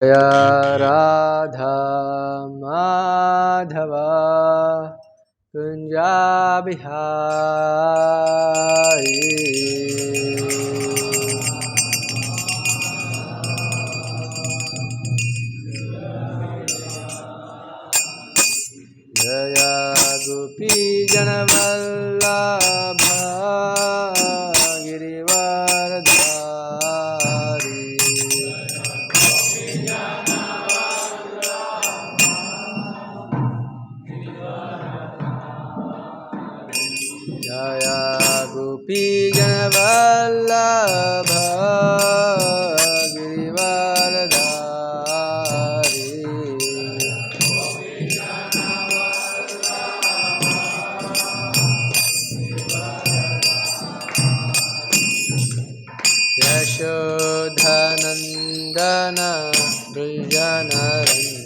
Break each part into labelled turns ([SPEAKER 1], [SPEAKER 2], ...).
[SPEAKER 1] जय राधा माधव कुंजा बिहारी। जय गोपी जनवल्लभ गिरिवरधारी। जय गोपी जनवल्लभ गिरिवरधारी। यशोधनन्दन वृषनरञ्जन।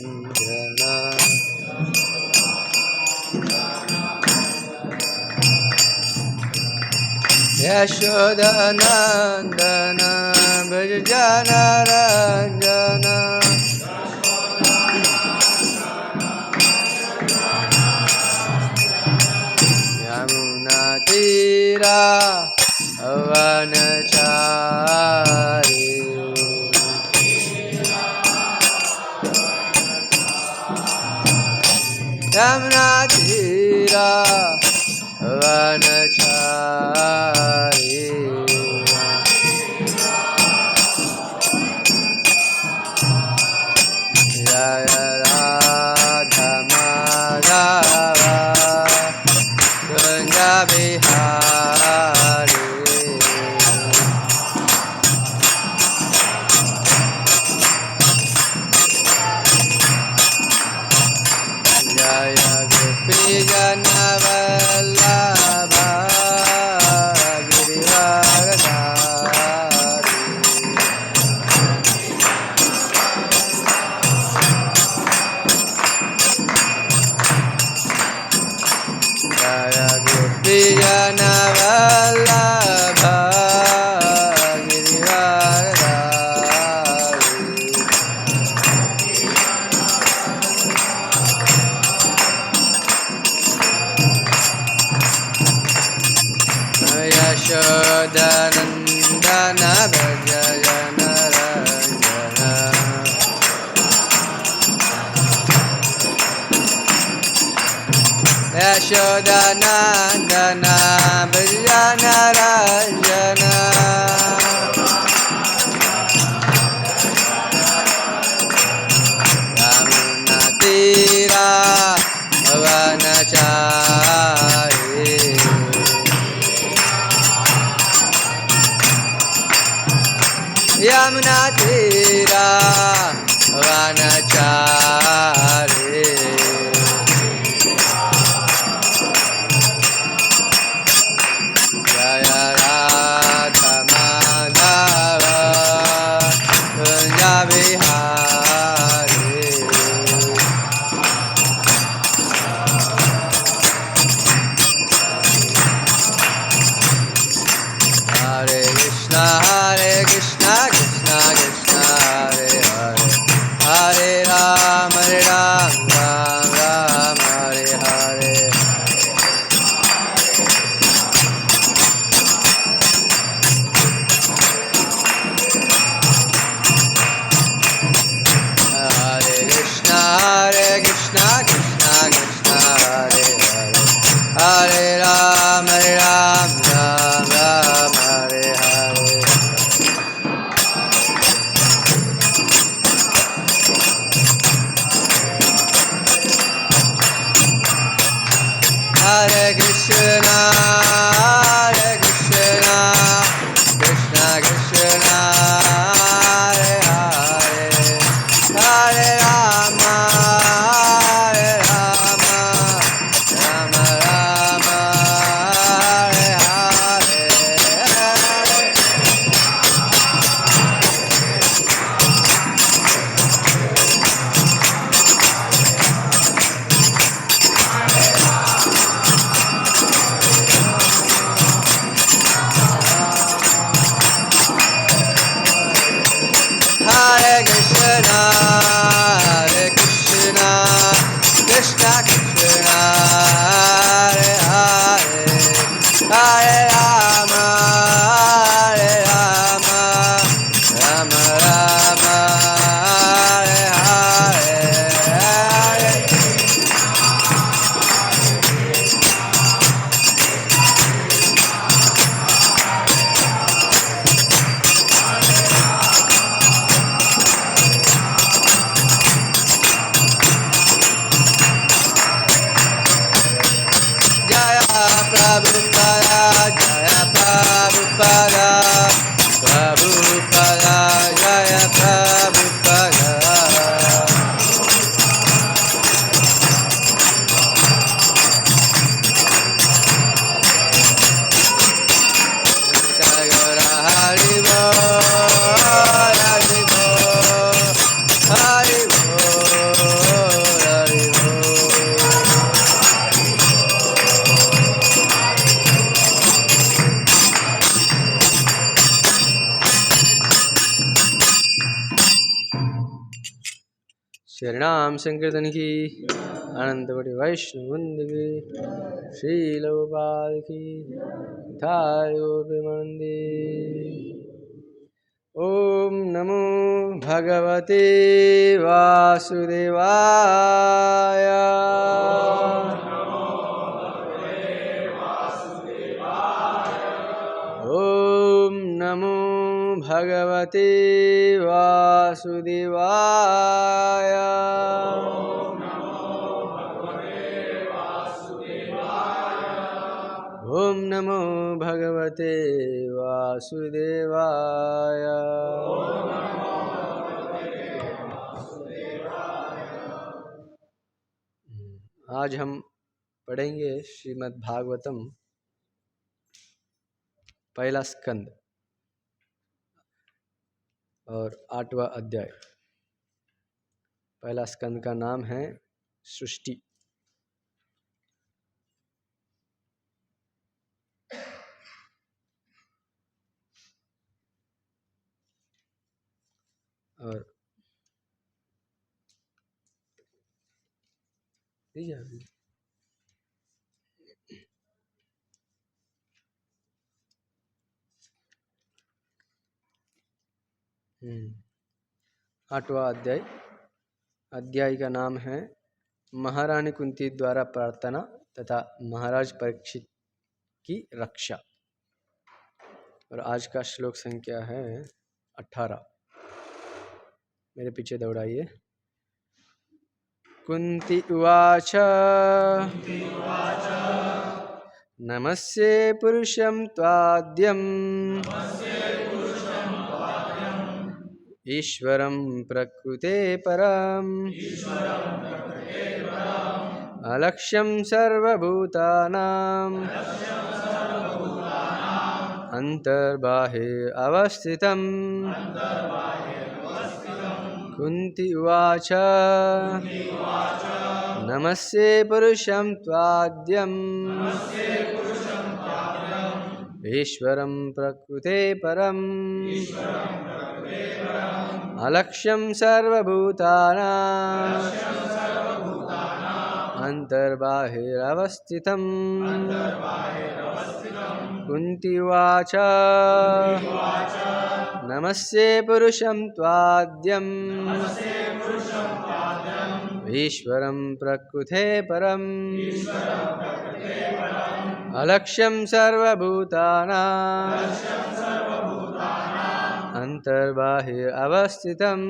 [SPEAKER 1] यशोधनन्दन वृषनरञ्जन। यमुनातीरा वनचारी। यमुनातीरा वनचारी। जय राधा माधव कुंज बिहारी। जय गोपी जनवल्लभ गिरिवरधारी। जय गोपी जनवल्लभ गिरिवरधारी। यशोधनन्दन भजनरञ्जन। यशोधनन्दन भजनरञ्जन। यमुनातीरा वनचारी। यमुनातीरा वनचारी। जय राधा श्रीनाम संकीर्तन की, अनंत कोटि वैष्णव वृंद की, श्रील गोपाल की, थाय मंदिर। ओम नमो भगवते वासुदेवाय। ओम नमो भगवते वासुदेवाय। ओम नमो भगवते वासुदेवाय। आज हम पढ़ेंगे श्रीमद् भागवतम पहला स्कंद और 8वां अध्याय। पहला स्कंद का नाम है सृष्टि। और आठवां अध्याय का नाम है महारानी कुंती द्वारा प्रार्थना तथा महाराज परीक्षित की रक्षा। और आज का श्लोक संख्या है 18। मेरे पीछे दौड़ाइए। कुंती उवाच नमस्ये पुरुषं त्वाद्यम् ईश्वरं प्रकृते परम् अलक्ष्यं सर्वभूतानां अंतर्बाह्ये अवस्थितम्। कुंती उवाच नमस्ये पुरुषं त्वाद्यम् ईश्वरं प्रकृते परम् अलक्ष्यं सर्वभूतानां अंतर्बाह्ये अवस्थितम्। कुंती उवाच नमस्ये पुरुषं त्वाद्यम् ईश्वरं प्रकृते परम् अलक्ष्यं सर्वभूतानां अंतर्बाह्ये अवस्थितम्।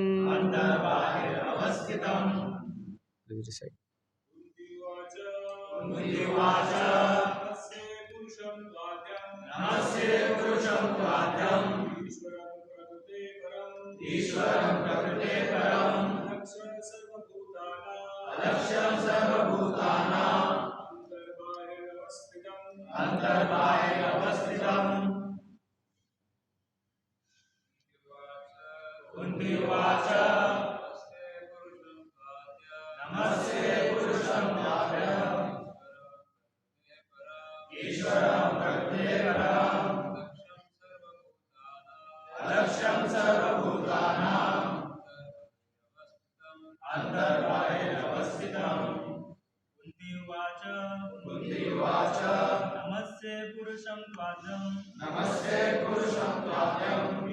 [SPEAKER 2] नमस्ते पुरुषं त्वाद्यम्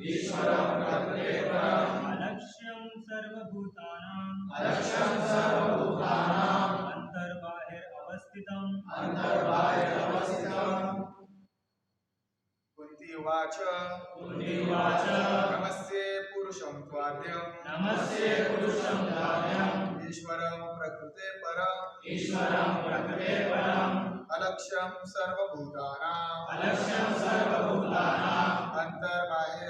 [SPEAKER 2] ईश्वरं प्रकृते परम् अलक्ष्यं सर्वभूतानां अंतर्बाह्ये अवस्थितम्।
[SPEAKER 3] कुंती उवाच नमस्ते पुरुषं त्वाद्यम् ईश्वरं प्रकृते परम् अलक्ष्यं सर्वभूतानां अंतर्बाह्ये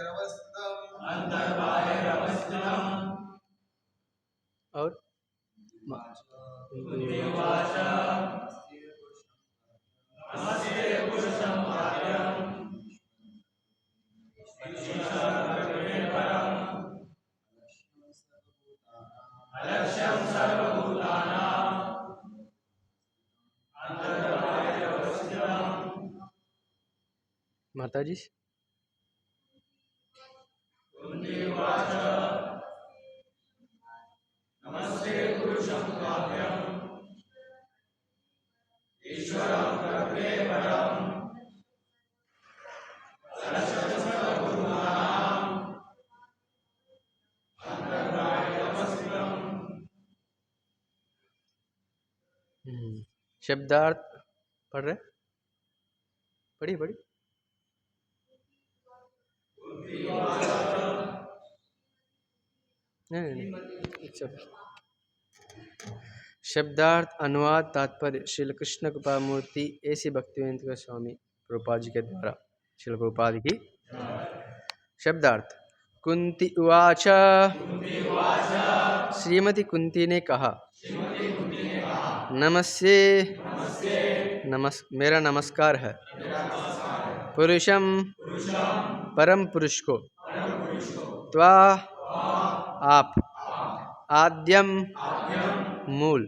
[SPEAKER 3] अवस्थितम्।
[SPEAKER 1] और माताजी शब्दार्थ पढ़ रहे? पढ़ी पढ़ी। नहीं, शब्दार्थ अनुवाद तात्पर्य श्री कृष्ण कृपा मूर्ति ऐसी भक्तिवेदांत स्वामी प्रभुपाद जी के द्वारा श्रील प्रभुपाद की। शब्दार्थ कुंती उवाच, श्रीमती कुंती ने कहा, नमस्ते, मेरा नमस्कार है पुरुषम, परम पुरुष को, त्वा आप, आद्यम मूल,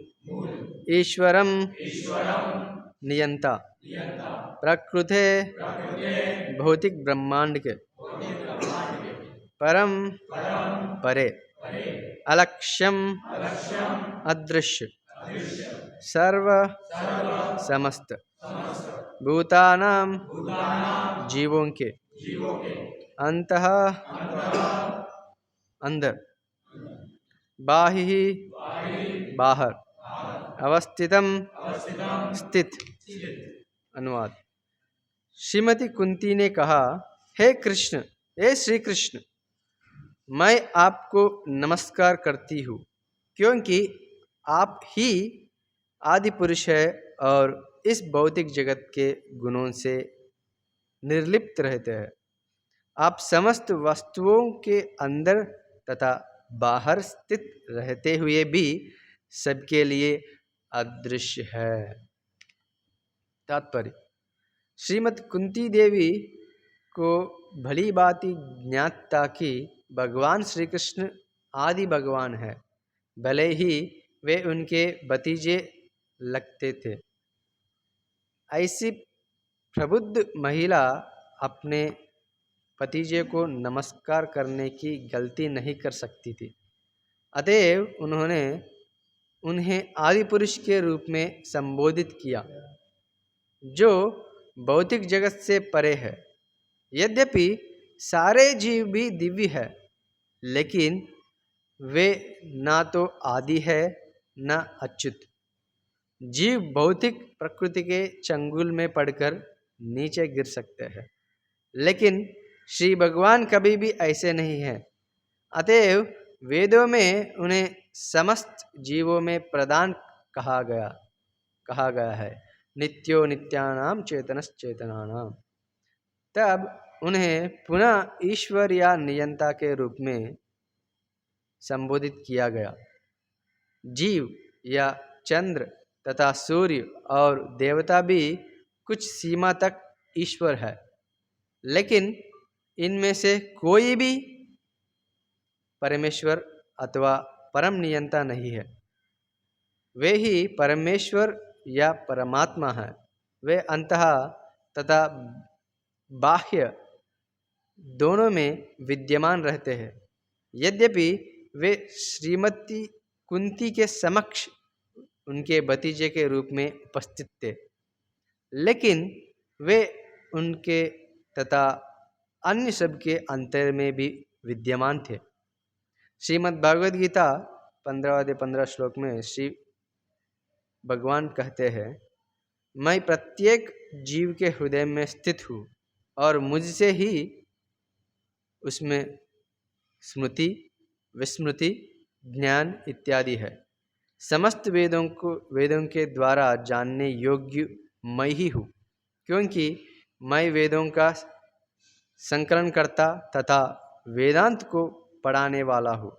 [SPEAKER 1] ईश्वरम नियंता, प्रकृते भौतिक ब्रह्मांड के, परम परे, अलक्ष्यम अदृश्य, सर्व समस्त, भूतानां जीवों के, अंतः अंदर, बाहि बाहर, अवस्थितम स्थित। अनुवाद। श्रीमती कुंती ने कहा, हे कृष्ण, हे श्री कृष्ण, मैं आपको नमस्कार करती हूँ क्योंकि आप ही आदि पुरुष है और इस भौतिक जगत के गुणों से निर्लिप्त रहते हैं। आप समस्त वस्तुओं के अंदर तथा बाहर स्थित रहते हुए भी सबके लिए अदृश्य है। तात्पर्य, श्रीमती कुंती देवी को भली भांति ज्ञात था कि भगवान श्री कृष्ण आदि भगवान है, भले ही वे उनके भतीजे लगते थे। ऐसी प्रबुद्ध महिला अपने भतीजे को नमस्कार करने की गलती नहीं कर सकती थी, अतएव उन्होंने उन्हें आदि पुरुष के रूप में संबोधित किया जो भौतिक जगत से परे है। यद्यपि सारे जीव भी दिव्य है, लेकिन वे ना तो आदि है न अच्युत। जीव भौतिक प्रकृति के चंगुल में पड़कर नीचे गिर सकते हैं, लेकिन श्री भगवान कभी भी ऐसे नहीं है। अतएव वेदों में उन्हें समस्त जीवों में प्रधान कहा गया है, नित्यो नित्यानाम चेतनश्चेतनानाम। तब उन्हें पुनः ईश्वर या नियंता के रूप में संबोधित किया गया। जीव या चंद्र तथा सूर्य और देवता भी कुछ सीमा तक ईश्वर है, लेकिन इनमें से कोई भी परमेश्वर अथवा परम नियंता नहीं है। वे ही परमेश्वर या परमात्मा है। वे अंतः तथा बाह्य दोनों में विद्यमान रहते हैं। यद्यपि वे श्रीमती कुंती के समक्ष उनके भतीजे के रूप में उपस्थित थे, लेकिन वे उनके तथा अन्य सबके अंतर में भी विद्यमान थे। श्रीमद् भागवत गीता 15 श्लोक में श्री भगवान कहते हैं, मैं प्रत्येक जीव के हृदय में स्थित हूँ और मुझसे ही उसमें स्मृति, विस्मृति, ज्ञान इत्यादि है। समस्त वेदों के द्वारा जानने योग्य मैं ही हूँ, क्योंकि मैं वेदों का संकलनकर्ता तथा वेदांत को पढ़ाने वाला हूँ।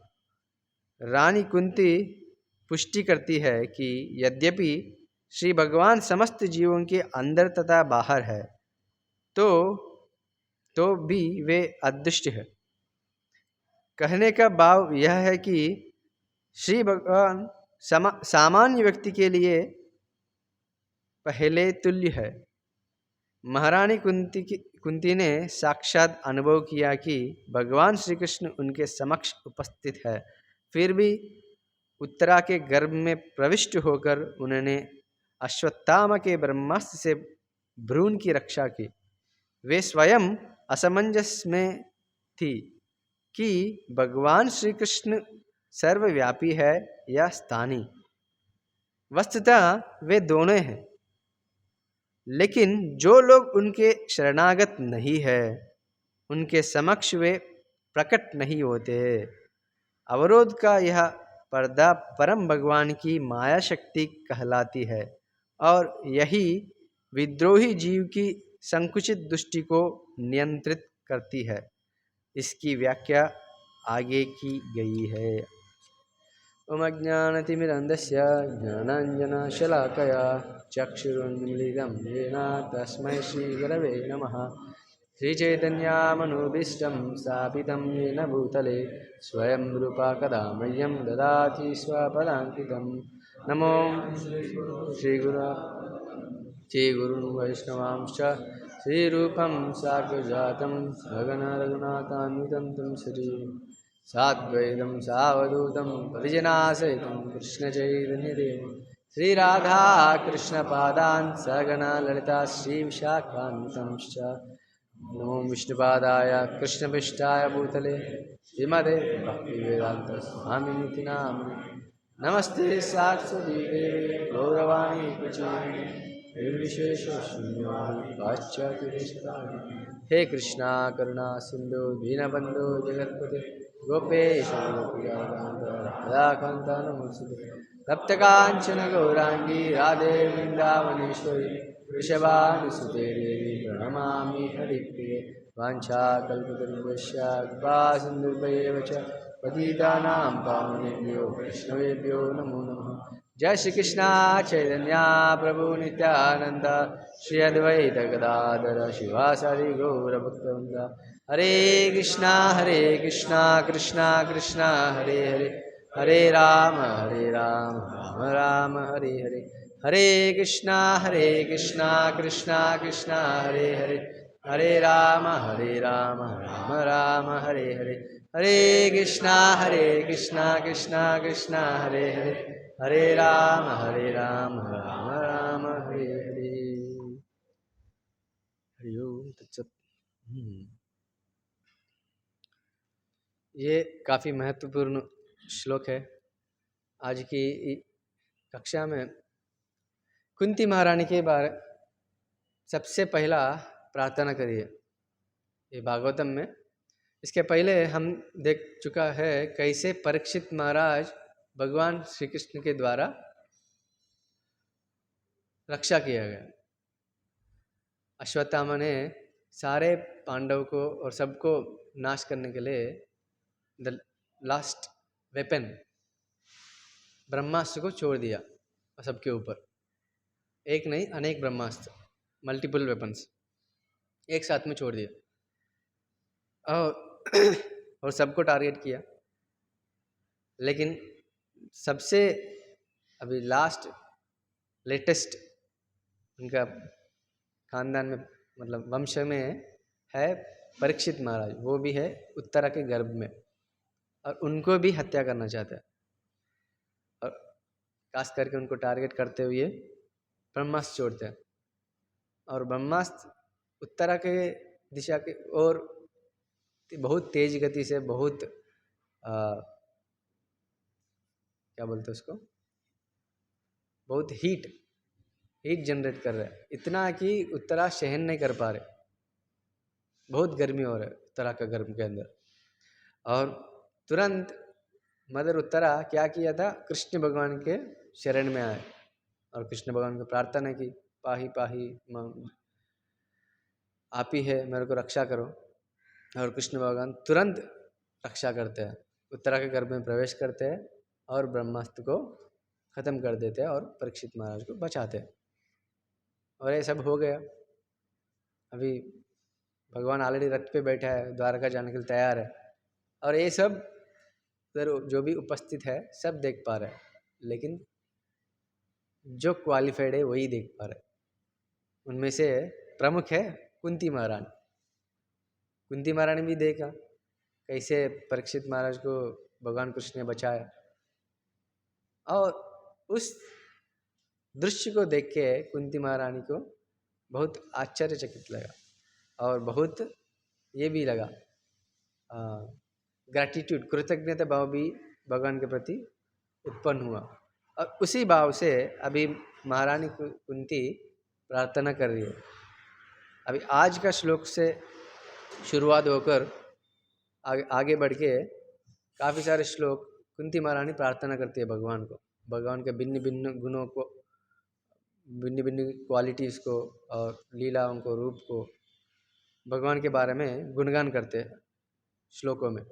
[SPEAKER 1] रानी कुंती पुष्टि करती है कि यद्यपि श्री भगवान समस्त जीवों के अंदर तथा बाहर है, तो भी वे अदृश्य है। कहने का भाव यह है कि श्री भगवान सामान्य व्यक्ति के लिए पहले तुल्य है। महारानी कुंती ने साक्षात अनुभव किया कि भगवान श्री कृष्ण उनके समक्ष उपस्थित है, फिर भी उत्तरा के गर्भ में प्रविष्ट होकर उन्होंने अश्वत्थामा के ब्रह्मास्त्र से भ्रूण की रक्षा की। वे स्वयं असमंजस में थी कि भगवान श्री कृष्ण सर्वव्यापी है या स्थानीय। वस्तुतः वे दोनों हैं, लेकिन जो लोग उनके शरणागत नहीं है उनके समक्ष वे प्रकट नहीं होते। अवरोध का यह पर्दा परम भगवान की माया शक्ति कहलाती है और यही विद्रोही जीव की संकुचित दृष्टि को नियंत्रित करती है। इसकी व्याख्या आगे की गई है। ओम अज्ञानतिमिरन्धस्य ज्ञानाञ्जनशलाकया चक्षुरुन्मीलितं येन तस्मै श्रीगुरवे नमः। श्रीचैतन्यमनोभीष्टं स्थापितं येन भूतले स्वयं रूपा कदा मह्यं ददाति स्वपदान्तिकं। नमो श्रीगुरुन् वैष्णवांश्च श्रीरूपं साग्रजातं सहगणा रघुनाथान्वितं तं श्री साद्वैतं सावधूतं परिजनासहितं कृष्णचैतन्यदेवं श्रीराधा कृष्णपादान् सहगणा ललिता श्रीविशाखान्वितंश्च। नमो विष्णुपादाय कृष्णपृष्ठाय भूतले श्रीमते भक्तिवेदान्तस्वामिनिति नामिने। नमस्ते सारस्वती देवे गौरवाणी प्रचारिणे निर्विशेषशून्यवादी पाश्चात्यदेशतारिणे। हे कृष्णा करुणा सिंधु दीनबंधु जगत्पते गोपेश गोपिकान्त राधाकान्त नमोस्तुते। तप्तकाञ्चन गौरांगी राधे वृंदावनेश्वरी वृषभानुसुते देवी प्रणमामि हरिप्रिये। वाञ्छाकल्पतरुभ्यश्च कृपा सिन्धुभ्येव च पतितानां पावनेभ्यो वैष्णवेभ्यो नमो नमः। जय श्री कृष्णा चैतन्य प्रभु नित्यानंद श्री अद्वैत गदाधर शिवासादि गौरभक्तवृंद। हरे कृष्णा कृष्णा कृष्णा हरे हरे हरे राम राम राम हरे हरे। हरे कृष्णा कृष्णा कृष्णा हरे हरे हरे राम राम राम हरे हरे। हरे कृष्णा कृष्णा कृष्णा हरे हरे हरे राम राम राम हरे हरे। हरि ओम तत्सत। ये काफ़ी महत्वपूर्ण श्लोक है। आज की कक्षा में कुंती महारानी के बारे सबसे पहला प्रार्थना करिए ये भागवतम में। इसके पहले हम देख चुका है कैसे परीक्षित महाराज भगवान श्री कृष्ण के द्वारा रक्षा किया गया। अश्वत्थामा ने सारे पांडव को और सबको नाश करने के लिए द लास्ट वेपन ब्रह्मास्त्र को छोड़ दिया और सबके ऊपर एक नहीं अनेक ब्रह्मास्त्र मल्टीपल वेपन्स एक साथ में छोड़ दिया और सबको टारगेट किया। लेकिन सबसे अभी लास्ट लेटेस्ट उनका खानदान में मतलब वंश में है परीक्षित महाराज, वो भी है उत्तरा के गर्भ में और उनको भी हत्या करना चाहता है और खास करके उनको टारगेट करते हुए ब्रह्मास्त्र छोड़ते हैं और ब्रह्मास्त्र उत्तरा के दिशा के और बहुत तेज गति से बहुत क्या बोलते हैं उसको, बहुत हीट जनरेट कर रहा है, इतना कि उत्तरा सहन नहीं कर पा रहे, बहुत गर्मी हो रहा है उत्तरा का गर्भ के अंदर। और तुरंत मदर उत्तरा क्या किया था, कृष्ण भगवान के शरण में आए और कृष्ण भगवान को प्रार्थना की, पाही पाही आप ही है, मेरे को रक्षा करो। और कृष्ण भगवान तुरंत रक्षा करते हैं, उत्तरा के गर्भ में प्रवेश करते हैं और ब्रह्मास्त्र को ख़त्म कर देते हैं और परीक्षित महाराज को बचाते हैं। और ये सब हो गया। अभी भगवान ऑलरेडी रथ पे बैठा है, द्वारका जाने के लिए तैयार है और ये सब जो भी उपस्थित है सब देख पा रहे हैं, लेकिन जो क्वालिफाइड है वही देख पा रहे हैं। उनमें से प्रमुख है कुंती महारानी। कुंती महारानी भी देखा कैसे परीक्षित महाराज को भगवान कृष्ण ने बचाया और उस दृश्य को देख के कुंती महारानी को बहुत आश्चर्यचकित लगा और बहुत ये भी लगा, ग्रैटिट्यूड, कृतज्ञता भाव भी भगवान के प्रति उत्पन्न हुआ। और उसी भाव से अभी महारानी कुंती प्रार्थना कर रही है। अभी आज का श्लोक से शुरुआत होकर आगे बढ़ के काफ़ी सारे श्लोक कुंती महारानी प्रार्थना करती है भगवान को, भगवान के भिन्न भिन्न गुणों को, भिन्न भिन्न क्वालिटीज़ को और लीलाओं को, रूप को, भगवान के बारे में गुणगान करते हैं श्लोकों में।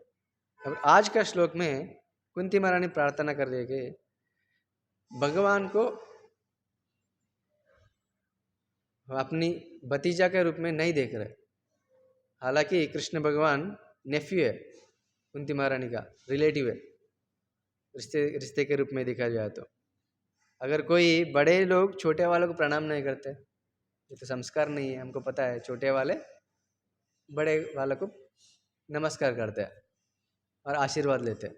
[SPEAKER 1] अब आज का श्लोक में कुंती महारानी प्रार्थना कर रही है कि भगवान को अपनी भतीजा के रूप में नहीं देख रहे। हालांकि कृष्ण भगवान नेफ्यू है, कुंती महारानी का रिलेटिव है, रिश्ते के रूप में देखा जाए तो। अगर कोई बड़े लोग छोटे वालों को प्रणाम नहीं करते, ये तो संस्कार नहीं है, हमको पता है। छोटे वाले बड़े वालों को नमस्कार करते हैं और आशीर्वाद लेते हैं।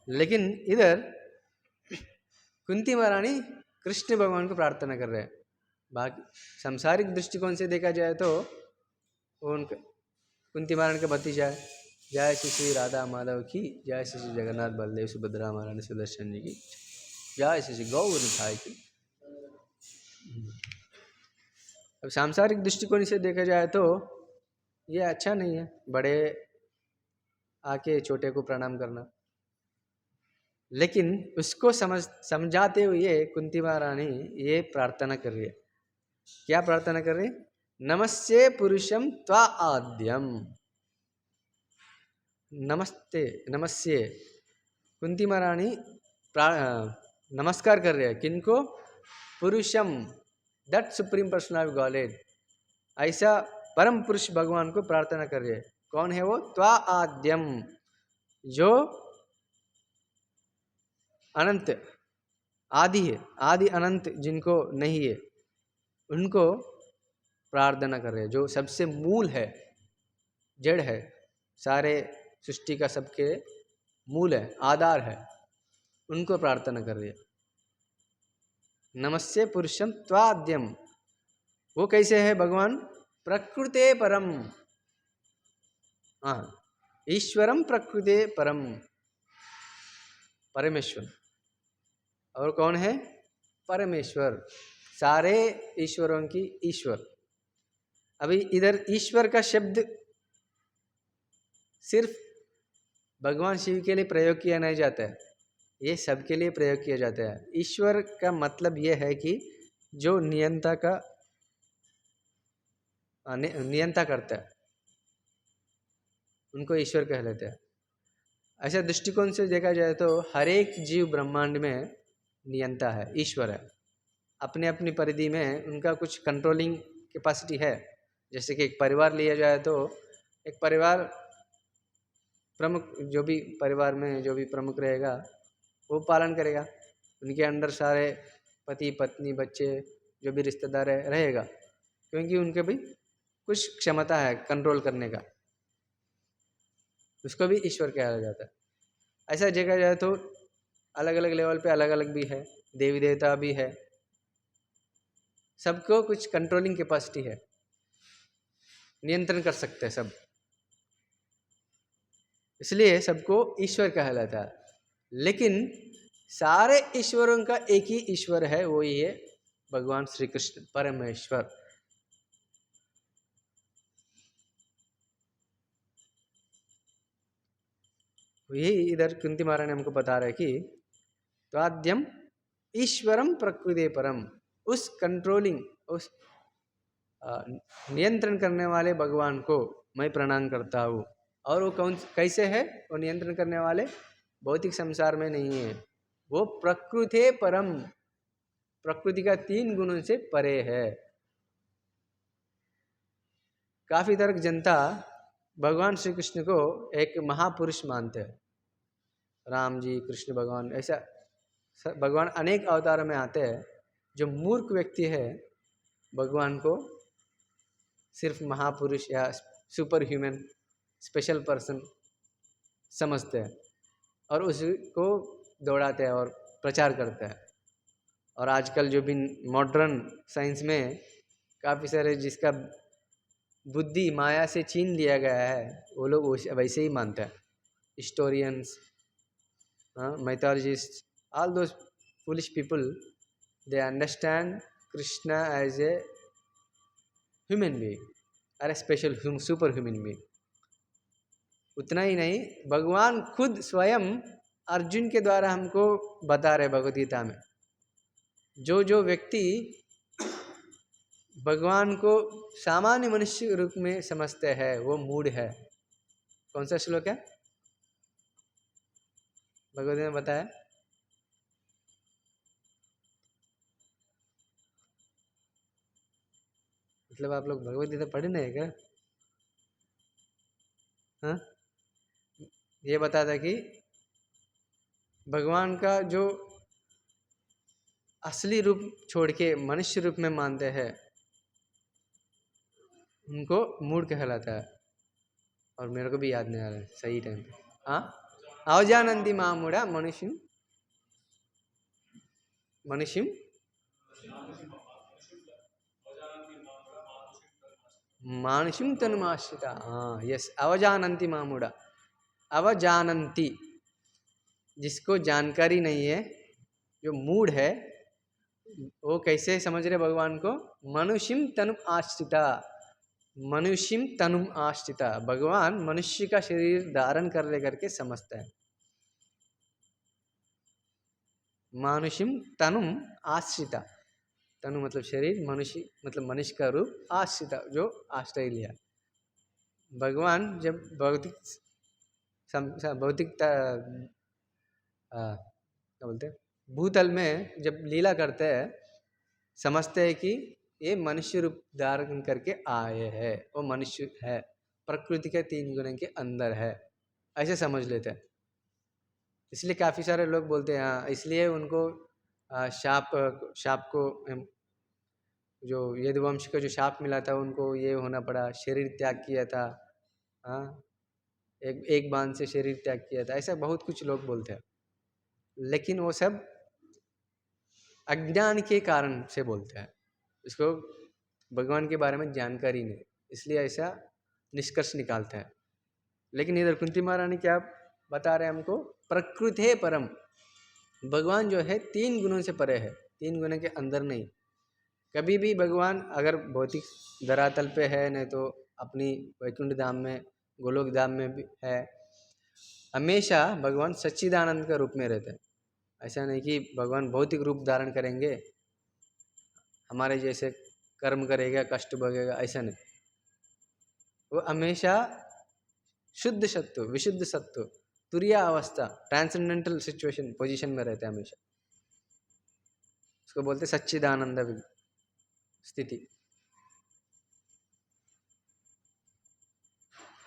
[SPEAKER 1] लेकिन इधर कुंती महारानी कृष्ण भगवान को प्रार्थना कर रहे हैं। बाकी सांसारिक दृष्टिकोण से देखा जाए तो उनका कुंती महारानी का भतीजा है। जय श्री श्री राधा माधव की, जय श्री श्री जगन्नाथ बलदेव सुभद्रा महारानी सुदर्शन जी की, जय श्री श्री गौर निताई की। अब सांसारिक दृष्टिकोण से देखा जाए तो ये अच्छा नहीं है, बड़े आके छोटे को प्रणाम करना। लेकिन उसको समझाते हुए कुंती महारानी ये प्रार्थना कर रही है। क्या प्रार्थना कर रही है? नमस्ते पुरुषम त्वा आद्यम। नमस्ते, नमस्ते। कुंती महारानी नमस्कार कर रहे हैं किनको? पुरुषम, दैट सुप्रीम पर्सनल गॉडेड, ऐसा परम पुरुष भगवान को प्रार्थना कर रहे हैं। कौन है वो? त्वा आद्यम, जो अनंत आदि है, आदि अनंत जिनको नहीं है, उनको प्रार्थना कर रहे हैं। जो सबसे मूल है, जड़ है, सारे सृष्टि का सबके मूल है, आधार है, उनको प्रार्थना कर रही है। नमस्ते पुरुषम त्वाद्यम। वो कैसे है भगवान? प्रकृते परम, हाँ, ईश्वरम प्रकृते परम, परमेश्वर। और कौन है? परमेश्वर, सारे ईश्वरों की ईश्वर। अभी इधर ईश्वर का शब्द सिर्फ भगवान शिव के लिए प्रयोग किया नहीं जाता है, ये सबके लिए प्रयोग किया जाता है। ईश्वर का मतलब ये है कि जो नियंता करता है, उनको ईश्वर कह लेते हैं। ऐसा दृष्टिकोण से देखा जाए तो हर एक जीव ब्रह्मांड में नियंता है, ईश्वर है। अपने अपनी परिधि में उनका कुछ कंट्रोलिंग कैपेसिटी है। जैसे कि एक परिवार लिया जाए तो एक परिवार प्रमुख, जो भी परिवार में जो भी प्रमुख रहेगा वो पालन करेगा। उनके अंदर सारे पति पत्नी बच्चे जो भी रिश्तेदार रहेगा, क्योंकि उनके भी कुछ क्षमता है कंट्रोल करने का, उसको भी ईश्वर कहा जाता है। ऐसा देखा जाए तो अलग अलग लेवल पे अलग अलग भी है, देवी देवता भी है, सबको कुछ कंट्रोलिंग कैपेसिटी है, नियंत्रण कर सकते हैं सब, इसलिए सबको ईश्वर कहा जाता है। लेकिन सारे ईश्वरों का एक ही ईश्वर है, वो ही है भगवान श्री कृष्ण परमेश्वर। यही इधर कुंती महारानी हमको बता रहे कि त्वाद्यम ईश्वरम प्रकृते परम, उस कंट्रोलिंग, उस नियंत्रण करने वाले भगवान को मैं प्रणाम करता हूँ। और वो कैसे है? वो नियंत्रण करने वाले भौतिक संसार में नहीं है, वो प्रकृते परम, प्रकृति का 3 गुणों से परे है। काफी तर्क जनता भगवान श्री कृष्ण को एक महापुरुष मानते हैं। राम जी, कृष्ण भगवान, ऐसा भगवान अनेक अवतारों में आते हैं। जो मूर्ख व्यक्ति है भगवान को सिर्फ महापुरुष या सुपर ह्यूमन, स्पेशल पर्सन समझते हैं और उसको दौड़ाते हैं और प्रचार करता है। और आजकल जो भी मॉडर्न साइंस में काफ़ी सारे जिसका बुद्धि माया से छीन लिया गया है वो लोग वैसे ही मानते हैं। Historians, mythologists, all those foolish people, they understand Krishna as a human being or a special super human being। उतना ही नहीं, भगवान खुद स्वयं अर्जुन के द्वारा हमको बता रहे भगवद गीता में, जो जो व्यक्ति भगवान को सामान्य मनुष्य रूप में समझते हैं वो मूढ़ है। कौन सा श्लोक है भगवद गीता में बताया? मतलब आप लोग भगवद गीता पढ़े नहीं है क्या? हाँ, ये बताता कि भगवान का जो असली रूप छोड़ के मनुष्य रूप में मानते हैं उनको मूढ़ कहलाता है। और मेरे को भी याद नहीं आ रहा है सही टाइम पे। हाँ, अवजानन्ति मामूढ़ा मनुष्यम मनुष्यम मानुषिम तनुमाश्रिता। हाँ यस, अवजानन्ति मामूढ़ा, अवजानन्ति जिसको जानकारी नहीं है, जो मूढ़ है, वो कैसे समझ रहे भगवान को? मनुष्यम तनुम आश्रिता, मनुष्यम तनुम आश्रिता, भगवान मनुष्य का शरीर धारण कर ले करके समझता है। मानुषिम तनुम आश्रिता, तनु मतलब शरीर, मनुष्य मतलब मनुष्य का रूप, आश्रिता जो आश्रय लिया। भगवान जब भौतिक क्या बोलते हैं, भूतल में जब लीला करते हैं, समझते हैं कि ये मनुष्य रूप धारण करके आए हैं, वो मनुष्य है, प्रकृति के 3 गुणों के अंदर है, ऐसे समझ लेते हैं। इसलिए काफ़ी सारे लोग बोलते हैं, हाँ इसलिए उनको शाप को जो यदुवंश का जो शाप मिला था उनको ये होना पड़ा, शरीर त्याग किया था। हाँ, एक बाण से शरीर त्याग किया था, ऐसा बहुत कुछ लोग बोलते हैं। लेकिन वो सब अज्ञान के कारण से बोलते हैं, इसको भगवान के बारे में जानकारी नहीं, इसलिए ऐसा निष्कर्ष निकालते हैं। लेकिन इधर कुंती महारानी क्या बता रहे हैं हमको? प्रकृति है परम, भगवान जो है 3 गुणों से परे है, 3 गुणों के अंदर नहीं। कभी भी भगवान अगर भौतिक धरातल पे है, नहीं तो अपनी वैकुंठ धाम में, गोलोक धाम में भी है, हमेशा भगवान सच्चिदानंद का रूप में रहते हैं। ऐसा नहीं कि भगवान भौतिक रूप धारण करेंगे, हमारे जैसे कर्म करेगा, कष्ट भोगेगा, ऐसा नहीं। वो हमेशा शुद्ध सत्व, विशुद्ध सत्व, तुरीय अवस्था, ट्रांसेंडेंटल सिचुएशन, पोजीशन में रहते हैं हमेशा। उसको बोलते सच्चिदानंद स्थिति,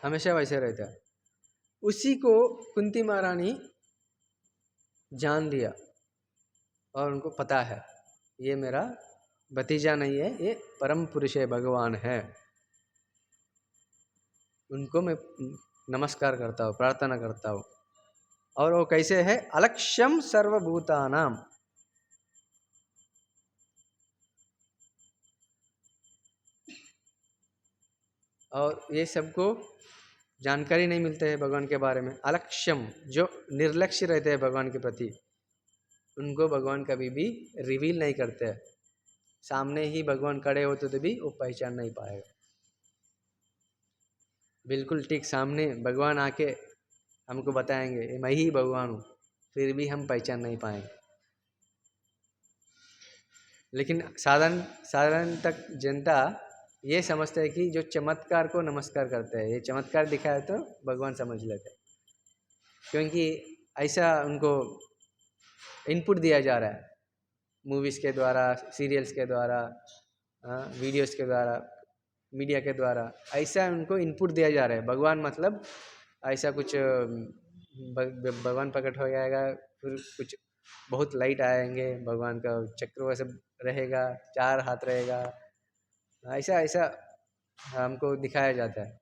[SPEAKER 1] हमेशा वैसे रहता है। उसी को कुंती महारानी जान लिया और उनको पता है ये मेरा भतीजा नहीं है, ये परम पुरुष है, भगवान है। उनको मैं नमस्कार करता हूँ, प्रार्थना करता हूँ। और वो कैसे है? अलक्ष्यम सर्वभूतानाम, और ये सबको जानकारी नहीं मिलते है भगवान के बारे में। अलक्ष्यम जो निर्लक्ष्य रहते हैं भगवान के प्रति, उनको भगवान कभी भी रिवील नहीं करते हैं। सामने ही भगवान खड़े होते तो भी वो पहचान नहीं पाएगा। बिल्कुल ठीक सामने भगवान आके हमको बताएंगे मैं ही भगवान हूँ, फिर भी हम पहचान नहीं पाएंगे। लेकिन साधारण तक जनता ये समझते है कि जो चमत्कार को नमस्कार करते हैं, ये चमत्कार दिखाया तो भगवान समझ लेते हैं, क्योंकि ऐसा उनको इनपुट दिया जा रहा है मूवीज़ के द्वारा, सीरियल्स के द्वारा, वीडियोस के द्वारा, मीडिया के द्वारा, ऐसा उनको इनपुट दिया जा रहा है। भगवान मतलब ऐसा कुछ भगवान प्रकट हो जाएगा, फिर कुछ बहुत लाइट आएंगे, भगवान का चक्र वैसे रहेगा, 4 हाथ रहेगा, ऐसा ऐसा हमको दिखाया जाता है।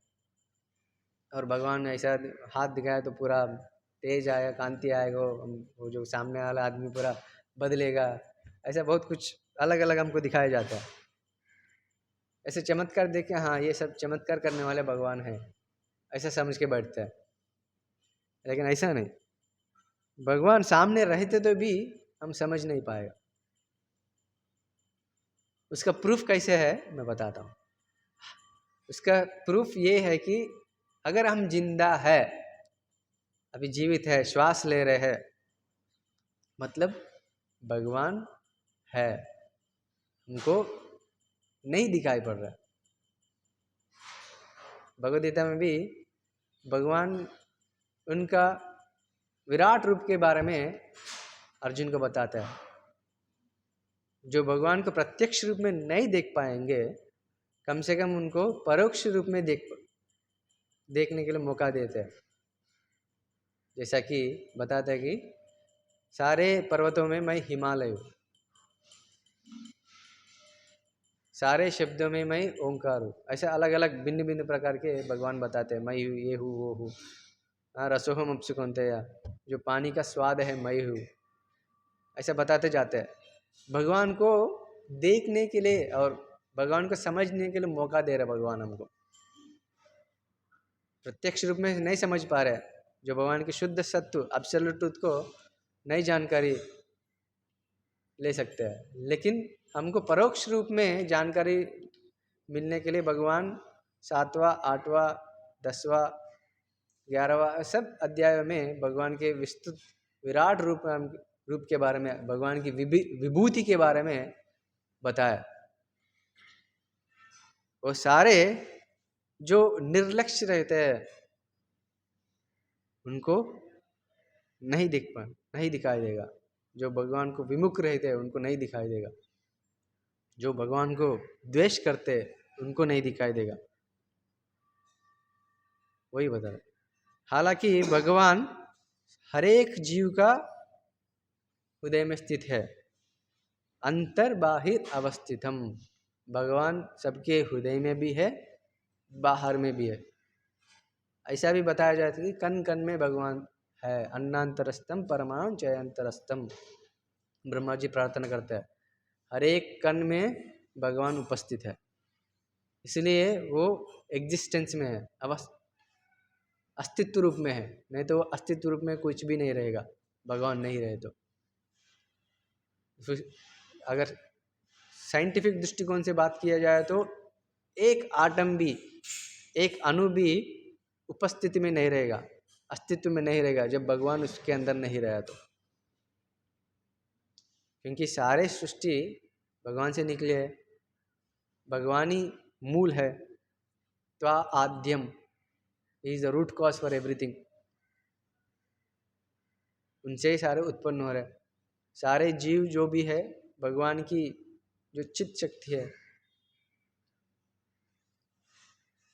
[SPEAKER 1] और भगवान ऐसा हाथ दिखाया तो पूरा तेज आएगा, कांति आएगा, वो जो सामने वाला आदमी पूरा बदलेगा, ऐसा बहुत कुछ अलग अलग हमको दिखाया जाता है। ऐसे चमत्कार देख के हाँ ये सब चमत्कार करने वाले भगवान हैं ऐसा समझ के बैठता है, लेकिन ऐसा नहीं। भगवान सामने रहते तो भी हम समझ नहीं पाएगा। उसका प्रूफ कैसे है मैं बताता हूँ। उसका प्रूफ ये है कि अगर हम जिंदा है, अभी जीवित है, श्वास ले रहे हैं, मतलब भगवान है, हमको नहीं दिखाई पड़ रहा। भगवद गीता में भी भगवान उनका विराट रूप के बारे में अर्जुन को बताता है। जो भगवान को प्रत्यक्ष रूप में नहीं देख पाएंगे, कम से कम उनको परोक्ष रूप में देखने के लिए मौका देते हैं। जैसा कि बताते हैं कि सारे पर्वतों में मैं हिमालय हूँ, सारे शब्दों में मैं ओंकार हूँ। ऐसे अलग अलग भिन्न भिन्न प्रकार के भगवान बताते हैं, मैं हूँ, ये हूँ, वो हूँ। रसोहम अपसु कौन्तेय, जो पानी का स्वाद है मैं हूँ, ऐसा बताते जाते हैं। भगवान को देखने के लिए और भगवान को समझने के लिए मौका दे रहे भगवान हमको। प्रत्यक्ष रूप में नहीं समझ पा रहे, जो भगवान की शुद्ध सत्व एब्सोल्यूट ट्रुथ को नई जानकारी ले सकते हैं, लेकिन हमको परोक्ष रूप में जानकारी मिलने के लिए भगवान 7वां, 8वां, 10वां, 11वां सब अध्यायों में भगवान के विस्तृत विराट रूप के बारे में, भगवान की विभूति के बारे में बताया। वो सारे जो निर्लक्ष्य रहते हैं उनको नहीं दिखाई देगा। जो भगवान को विमुख रहते हैं उनको नहीं दिखाई देगा। जो भगवान को द्वेष करते हैं उनको नहीं दिखाई देगा। वही बता रहे। हालांकि भगवान हर एक जीव का हृदय में स्थित है, अंतर बाहिर अवस्थितम। भगवान सबके हृदय में भी है, बाहर में भी है। ऐसा भी बताया जाता है कि कण कण में भगवान है। अन्नांतरस्तम परमाणु चयंतरस्तम, ब्रह्मा जी प्रार्थना करते हैं, हर एक कण में भगवान उपस्थित है। इसलिए वो एग्जिस्टेंस में है, अस्तित्व रूप में है। नहीं तो अस्तित्व रूप में कुछ भी नहीं रहेगा, भगवान नहीं रहे तो। अगर साइंटिफिक दृष्टिकोण से बात किया जाए तो एक आटम भी, एक अणु भी उपस्थिति में नहीं रहेगा, अस्तित्व में नहीं रहेगा जब भगवान उसके अंदर नहीं रहा तो। क्योंकि सारे सृष्टि भगवान से निकले है, भगवान ही मूल है। त्वा आद्यम is the root cause for everything. उनसे ही सारे उत्पन्न हो रहे। सारे जीव जो भी है भगवान की जो चित्त शक्ति है।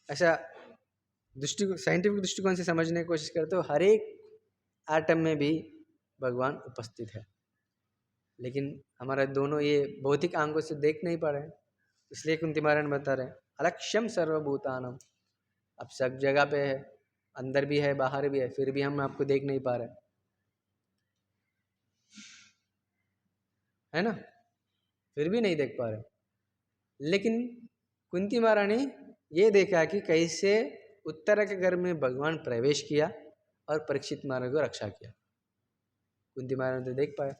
[SPEAKER 1] ऐसा साइंटिफिक दृष्टिकोण से समझने की कोशिश करते तो हर एक एटम में भी भगवान उपस्थित है, लेकिन हमारा दोनों ये भौतिक आंखों से देख नहीं पा रहे, इसलिए कुंती महाराज बता रहे हैं अलक्ष्यम सर्वभूतानम। अब सब जगह पे है, अंदर भी है बाहर भी है, फिर भी हम आपको देख नहीं पा रहे, है ना, फिर भी नहीं देख पा रहे। लेकिन कुंती महारानी ये देखा कि कैसे उत्तरा के घर में भगवान प्रवेश किया और परीक्षित महाराज को रक्षा किया। कुंती महारानी तो देख पाए,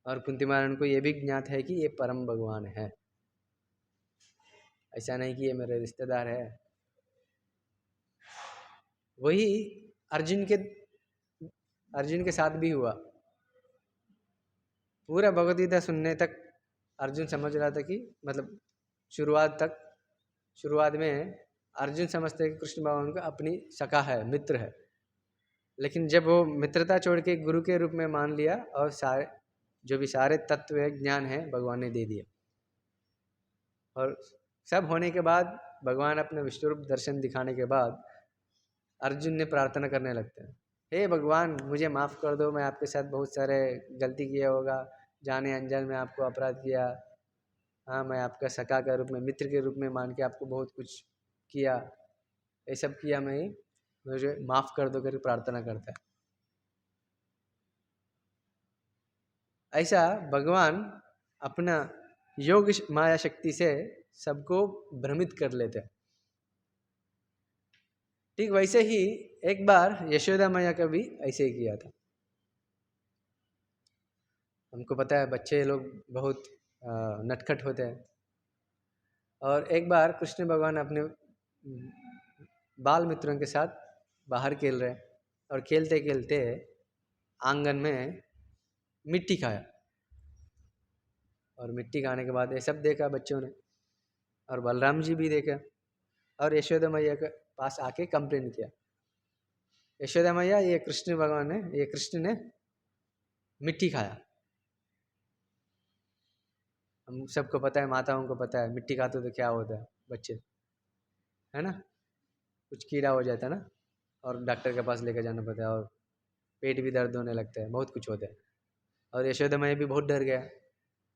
[SPEAKER 1] और कुंती महारानी को यह भी ज्ञात है कि ये परम भगवान है। ऐसा नहीं कि ये मेरे रिश्तेदार है। वही अर्जुन के साथ भी हुआ। पूरा भगवद गीता सुनने तक अर्जुन समझ रहा था कि मतलब शुरुआत में अर्जुन समझते हैं कि कृष्ण भगवान को अपनी सखा है, मित्र है। लेकिन जब वो मित्रता छोड़ के गुरु के रूप में मान लिया और सारे तत्व है, ज्ञान है, भगवान ने दे दिया। और सब होने के बाद भगवान अपने विश्वरूप दर्शन दिखाने के बाद अर्जुन ने प्रार्थना करने लगते हैं, हे भगवान मुझे माफ़ कर दो, मैं आपके साथ बहुत सारे गलती किया होगा, जाने अनजान में आपको अपराध किया। हाँ, मैं आपका सखा के रूप में, मित्र के रूप में मान के आपको बहुत कुछ किया, ये सब किया मैं, मुझे माफ़ कर दो करके प्रार्थना करता है। ऐसा भगवान अपना योग माया शक्ति से सबको भ्रमित कर लेते हैं। ठीक वैसे ही एक बार यशोदा मैया का भी ऐसे ही किया था। हमको पता है बच्चे लोग बहुत नटखट होते हैं, और एक बार कृष्ण भगवान अपने बाल मित्रों के साथ बाहर खेल रहे हैं, और खेलते खेलते आंगन में मिट्टी खाया, और मिट्टी खाने के बाद ये सब देखा बच्चों ने, और बलराम जी भी देखा, और यशोदा मैया के पास आके कंप्लेन किया, यशोदा मैया ये कृष्ण भगवान ने, ये कृष्ण ने मिट्टी खाया। हम सबको पता है, माताओं को पता है मिट्टी खाते तो क्या होता है, बच्चे है ना, कुछ कीड़ा हो जाता है ना, और डॉक्टर के पास लेकर जाना पड़ता है, और पेट भी दर्द होने लगता है, बहुत कुछ होता है। और यशोदा मैया भी बहुत डर गया,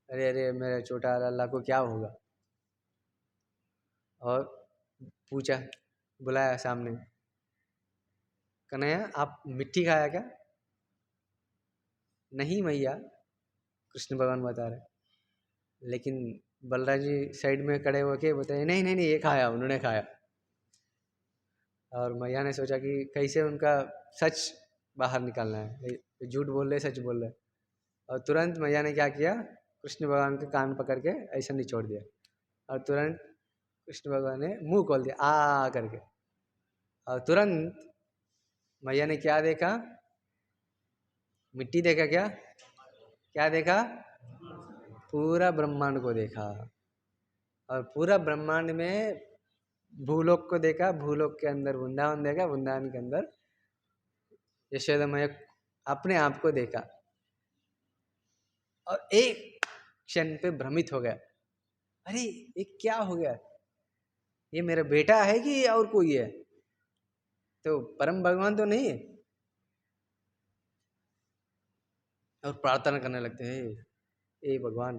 [SPEAKER 1] अरे अरे मेरे छोटा लाला को क्या होगा, और पूछा, बुलाया सामने, कन्हैया आप मिट्टी खाया क्या? नहीं मैया, कृष्ण भगवान बता रहे। लेकिन बलराज जी साइड में खड़े होके बताए, नहीं नहीं नहीं ये खाया, उन्होंने खाया। और मैया ने सोचा कि कैसे उनका सच बाहर निकालना है, ये झूठ बोल रहे सच बोल रहे। और तुरंत मैया ने क्या किया, कृष्ण भगवान के कान पकड़ के ऐसा निचोड़ दिया, और तुरंत कृष्ण भगवान ने मुंह खोल दिया आ करके, और तुरंत मैया ने क्या देखा, मिट्टी देखा, क्या क्या देखा, पूरा ब्रह्मांड को देखा, और पूरा ब्रह्मांड में भूलोक को देखा, भूलोक के अंदर वृंदावन देखा, वृंदावन के अंदर यशोदा मैया अपने आप को देखा, और एक क्षण पे भ्रमित हो गया, अरे ये क्या हो गया, ये मेरा बेटा है कि और कोई है, तो परम भगवान तो नहीं है। और प्रार्थना करने लगते हैं, हे भगवान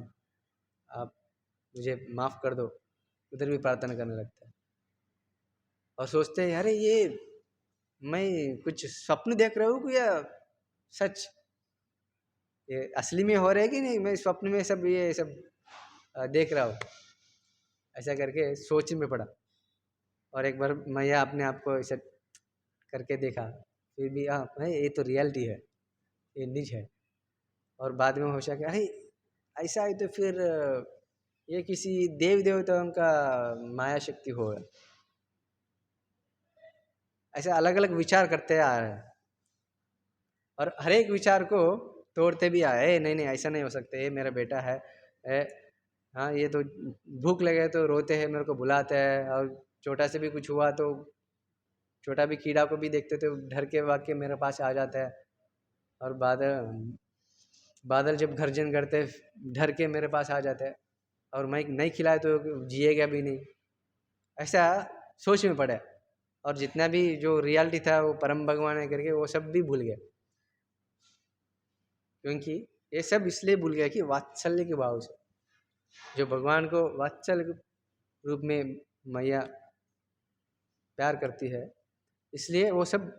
[SPEAKER 1] आप मुझे माफ़ कर दो, उधर भी प्रार्थना करने लगता है, और सोचते हैं अरे ये मैं कुछ स्वप्न देख रहा हूँ या सच, ये असली में हो रहा है कि नहीं, मैं स्वप्न में सब ये सब देख रहा हूँ, ऐसा करके सोच में पड़ा। और एक बार मैया अपने आप को ऐसा करके देखा, फिर भी हाँ भाई ये तो रियलिटी है, ये निज है। और बाद में होशा कि अरे ऐसा है तो फिर ये किसी देव देवताओं का माया शक्ति होगा, ऐसे अलग अलग विचार करते आ रहे हैं, और हर एक विचार को तोड़ते भी आए, नहीं नहीं ऐसा नहीं हो सकता, ये मेरा बेटा है, हाँ ये तो भूख लगे तो रोते हैं, मेरे को बुलाते हैं, और छोटा से भी कुछ हुआ तो छोटा भी कीड़ा को भी देखते तो डर के वाक्य मेरे पास आ जाता है, और बादल बादल जब गर्जन करते डर के मेरे पास आ जाता है, और मैं नहीं खिलाए तो जिएगा भी नहीं, ऐसा सोच में पड़े। और जितना भी जो रियलिटी था वो परम भगवान है करके वो सब भी भूल गया, क्योंकि ये सब इसलिए भूल गया कि वात्सल्य के भाव से, जो भगवान को वात्सल्य रूप में मैया प्यार करती है, इसलिए वो सब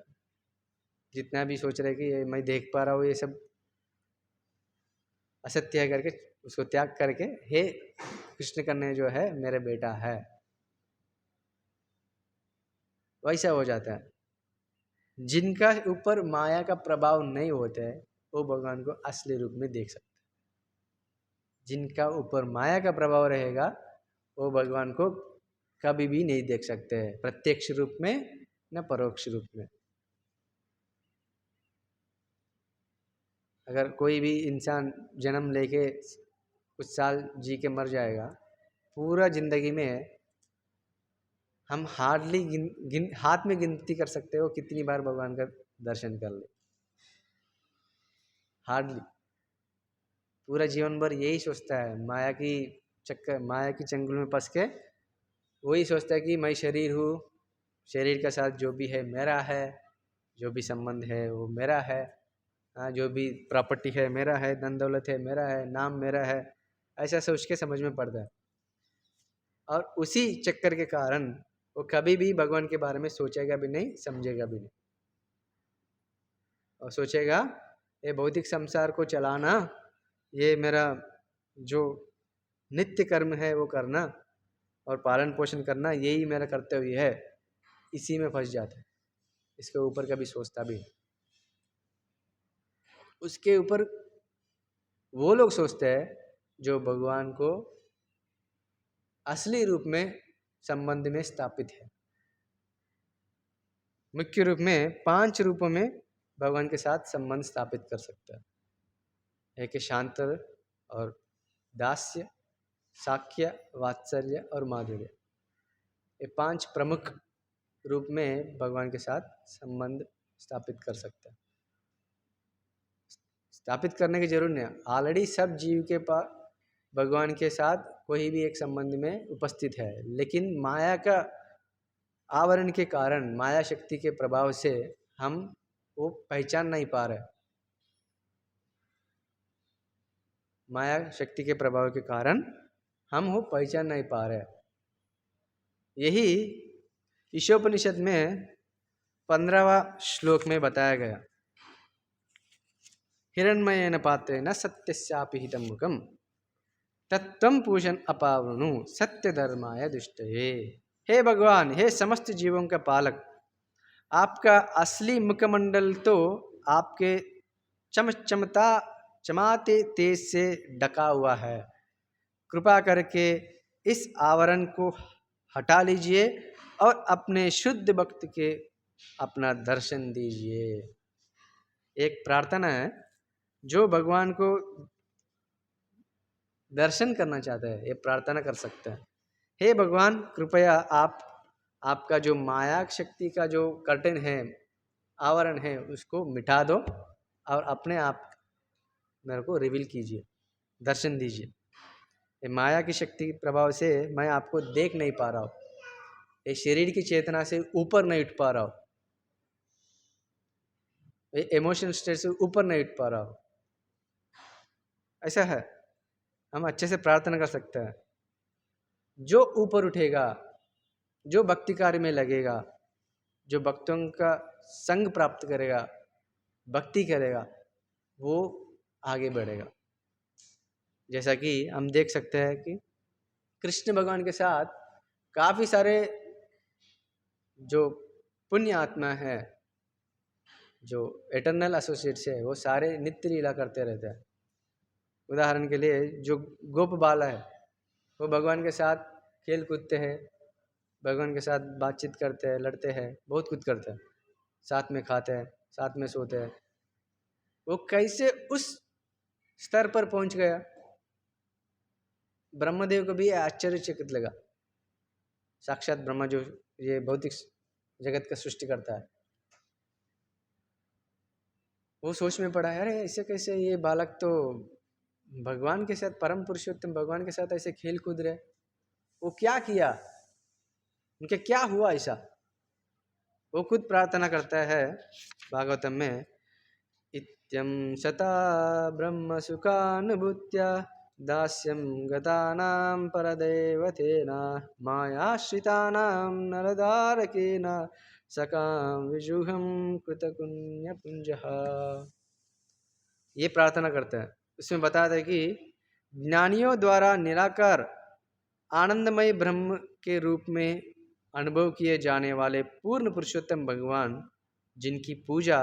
[SPEAKER 1] जितना भी सोच रहे कि ये मैं देख पा रहा हूँ ये सब असत्य है करके उसको त्याग करके, हे कृष्ण कन्हैया जो है मेरा बेटा है, वैसा हो जाता है। जिनका ऊपर माया का प्रभाव नहीं होता है वो भगवान को असली रूप में देख सकते हैं, जिनका ऊपर माया का प्रभाव रहेगा वो भगवान को कभी भी नहीं देख सकते हैं, प्रत्यक्ष रूप में न परोक्ष रूप में। अगर कोई भी इंसान जन्म लेके कुछ साल जी के मर जाएगा, पूरा जिंदगी में हम हार्डली हाथ में गिनती कर सकते हो कितनी बार भगवान का दर्शन कर ले, हार्डली। पूरा जीवन भर यही सोचता है, माया की चक्कर, माया की चंगुल में फंस के वही सोचता है कि मैं शरीर हूँ, शरीर के साथ जो भी है मेरा है, जो भी संबंध है वो मेरा है, हाँ जो भी प्रॉपर्टी है मेरा है, धन दौलत है मेरा है, नाम मेरा है, ऐसा सोच के समझ में पड़ता है। और उसी चक्कर के कारण वो कभी भी भगवान के बारे में सोचेगा भी नहीं, समझेगा भी नहीं, और सोचेगा ये भौतिक संसार को चलाना, ये मेरा जो नित्य कर्म है वो करना और पालन पोषण करना, यही मेरा कर्तव्य है, इसी में फंस जाता है। इसके ऊपर कभी सोचता भी नहीं। उसके ऊपर वो लोग सोचते हैं जो भगवान को असली रूप में संबंध में स्थापित है। मुख्य रूप में 5 रूपों में भगवान के साथ संबंध स्थापित कर सकता है। एक शांत और दास्य, साक्ष्य, वात्सल्य और माधुर्य। ये 5 प्रमुख रूप में भगवान के साथ संबंध स्थापित कर सकता है। स्थापित करने की जरूरत नहीं है, ऑलरेडी सब जीव के पास भगवान के साथ कोई भी एक संबंध में उपस्थित है, लेकिन माया का आवरण के कारण, माया शक्ति के प्रभाव से हम वो पहचान नहीं पा रहे। माया शक्ति के प्रभाव के कारण हम वो पहचान नहीं पा रहे। यही ईशोपनिषद में 15वां श्लोक में बताया गया। हिरण्मयेन पात्रेण सत्यस्यापि हितं मुखं तत्त्वं पूषन् अपावृणु सत्य धर्माय दुष्टये। हे भगवान, हे समस्त जीवों का पालक, आपका असली मुखमंडल तो आपके चमाते तेज से ढका हुआ है। कृपा करके इस आवरण को हटा लीजिए और अपने शुद्ध भक्त के अपना दर्शन दीजिए। एक प्रार्थना है, जो भगवान को दर्शन करना चाहता है ये प्रार्थना कर सकता है। हे भगवान, कृपया आपका जो माया शक्ति का जो कर्टन है, आवरण है, उसको मिटा दो और अपने आप मेरे को रिवील कीजिए, दर्शन दीजिए। ये माया की शक्ति के प्रभाव से मैं आपको देख नहीं पा रहा हूँ, ये शरीर की चेतना से ऊपर नहीं उठ पा रहा हूँ, ये इमोशनल स्टेट से ऊपर नहीं उठ पा रहा हूँ। ऐसा है, हम अच्छे से प्रार्थना कर सकते हैं। जो ऊपर उठेगा, जो भक्ति कार्य में लगेगा, जो भक्तों का संग प्राप्त करेगा, भक्ति करेगा, वो आगे बढ़ेगा। जैसा कि हम देख सकते हैं कि कृष्ण भगवान के साथ काफ़ी सारे जो पुण्य आत्मा है, जो एटर्नल एसोसिएट्स है, वो सारे नित्य लीला करते रहते हैं। उदाहरण के लिए जो गोप बाला है, वो भगवान के साथ खेल कूदते हैं, भगवान के साथ बातचीत करते हैं, लड़ते हैं, बहुत कुछ करते हैं, साथ में खाते हैं, साथ में सोते हैं। वो कैसे उस स्तर पर पहुंच गया, ब्रह्मदेव को भी आश्चर्यचकित लगा। साक्षात ब्रह्मा जो ये भौतिक जगत का सृष्टि करता है, वो सोच में पड़ा, अरे ऐसे कैसे ये बालक तो भगवान के साथ, परम पुरुषोत्तम भगवान के साथ ऐसे खेल कूद रहे, वो क्या किया, उनके क्या हुआ ऐसा। वो खुद प्रार्थना करता है भागवतम में, इत्यं शता ब्रह्म सुखानुभूत्या दास्यं गतानां परदेवतेन मायाश्रितानां नरदारकेन सकां विजुहं कृतपुण्यपुञ्जः। ये प्रार्थना करते हैं। उसमें बताते हैं कि ज्ञानियों द्वारा निराकार आनंदमय ब्रह्म के रूप में अनुभव किए जाने वाले पूर्ण पुरुषोत्तम भगवान, जिनकी पूजा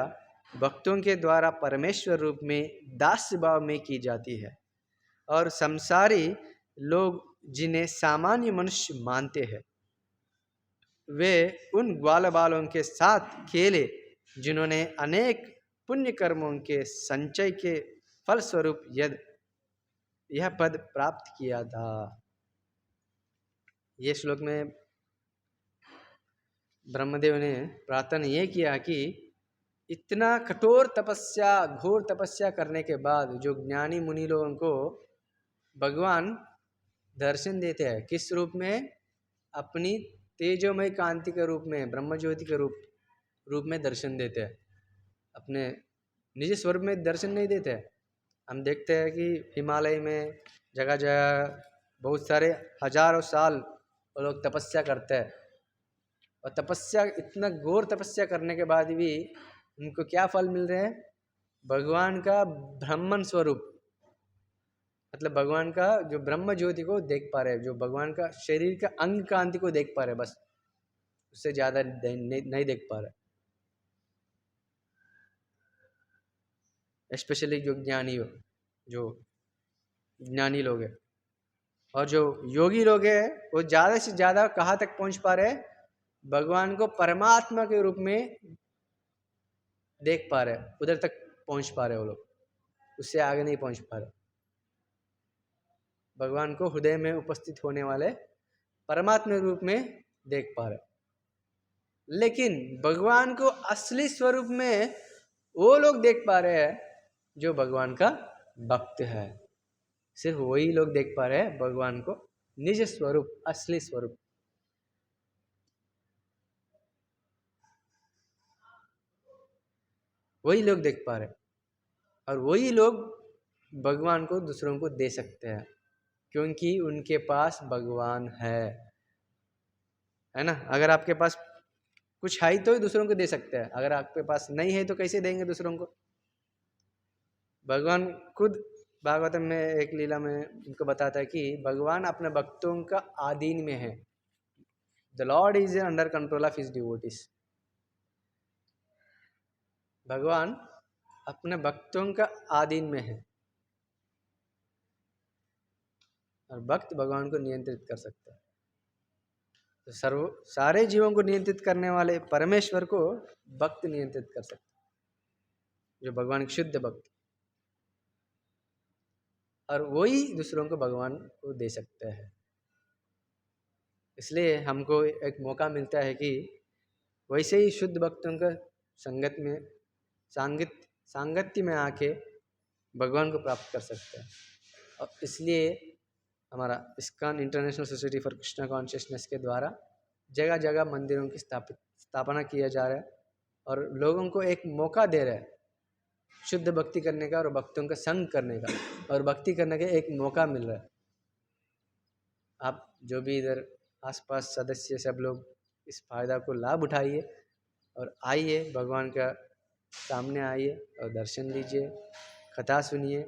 [SPEAKER 1] भक्तों के द्वारा परमेश्वर रूप में दास्य भाव में की जाती है, और संसारी लोग जिन्हें सामान्य मनुष्य मानते हैं, वे उन ग्वाल बालों के साथ खेले जिन्होंने अनेक पुण्य कर्मों के संचय के फलस्वरूप यह पद प्राप्त किया था। ये श्लोक में ब्रह्मदेव ने प्रार्थना ये किया कि इतना कठोर तपस्या, घोर तपस्या करने के बाद जो ज्ञानी मुनि लोगों को भगवान दर्शन देते हैं, किस रूप में, अपनी तेजोमय कांति के रूप में, ब्रह्म ज्योति के रूप में दर्शन देते हैं, अपने निज स्वरूप में दर्शन नहीं देते हैं। हम देखते हैं कि हिमालय में जगह जगह बहुत सारे हजारों साल वो लोग तपस्या करते हैं, और तपस्या, इतना घोर तपस्या करने के बाद भी उनको क्या फल मिल रहे हैं? भगवान का ब्रह्मन स्वरूप, मतलब भगवान का जो ब्रह्म ज्योति को देख पा रहे हैं, जो भगवान का शरीर का अंग कांति को देख पा रहे हैं, बस उससे ज्यादा नहीं देख पा रहे। स्पेशली जो ज्ञानी लोग हैं और जो योगी लोग हैं, वो ज्यादा से ज्यादा कहाँ तक पहुंच पा रहे हैं? भगवान को परमात्मा के रूप में देख पा रहे हैं, उधर तक पहुंच पा रहे हैं वो लोग, उससे आगे नहीं पहुंच पा रहे। भगवान को हृदय में उपस्थित होने वाले परमात्मा रूप में देख पा रहे। लेकिन भगवान को असली स्वरूप में वो लोग देख पा रहे हैं जो भगवान का भक्त है। सिर्फ वही लोग देख पा रहे हैं भगवान को निज स्वरूप, असली स्वरूप। वही लोग देख पा रहे हैं और वही लोग भगवान को दूसरों को दे सकते हैं, क्योंकि उनके पास भगवान है ना। अगर आपके पास कुछ है तो ही दूसरों को दे सकते हैं, अगर आपके पास नहीं है तो कैसे देंगे दूसरों को? भगवान खुद भागवतम में एक लीला में उनको बताता है कि भगवान अपने भक्तों का अधीन में है। The Lord is under control of his devotees. भगवान अपने भक्तों का अधीन में है और भक्त भगवान को नियंत्रित कर सकता है। तो सारे जीवों को नियंत्रित करने वाले परमेश्वर को भक्त नियंत्रित कर सकते हैं, जो भगवान के शुद्ध भक्त, और वही दूसरों को भगवान को दे सकते हैं। इसलिए हमको एक मौका मिलता है कि वैसे ही शुद्ध भक्तों का संगत में सांगत्य में आके भगवान को प्राप्त कर सकते हैं। और इसलिए हमारा ISKCON international society for Krishna consciousness के द्वारा जगह जगह मंदिरों की स्थापना किया जा रहा है और लोगों को एक मौका दे रहा है शुद्ध भक्ति करने का और भक्तों का संग करने का, और भक्ति करने का एक मौका मिल रहा है। आप जो भी इधर आसपास सदस्य सब लोग इस फायदा को लाभ उठाइए और आइए, भगवान का सामने आइए और दर्शन लीजिए, कथा सुनिए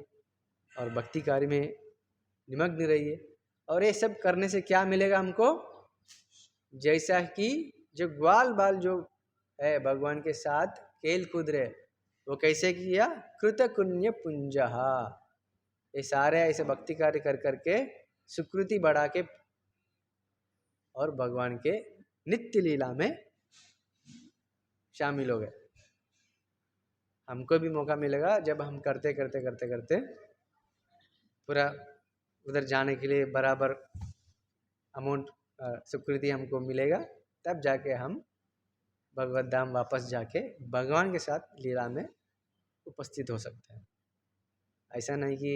[SPEAKER 1] और भक्ति कार्य में निमग्न रहिए। और ये सब करने से क्या मिलेगा हमको? जैसा कि जो ग्वाल बाल जो है भगवान के साथ खेल कूद रहे, वो कैसे किया? कृत पुण्य पुंजहा। ये सारे ऐसे भक्ति कार्य कर करके सुकृति बढ़ा के और भगवान के नित्य लीला में शामिल हो गए। हमको भी मौका मिलेगा जब हम करते करते करते करते पूरा उधर जाने के लिए बराबर अमाउंट सुकृति हमको मिलेगा, तब जाके हम भगवत धाम वापस जाके भगवान के साथ लीला में उपस्थित हो सकते हैं। ऐसा नहीं कि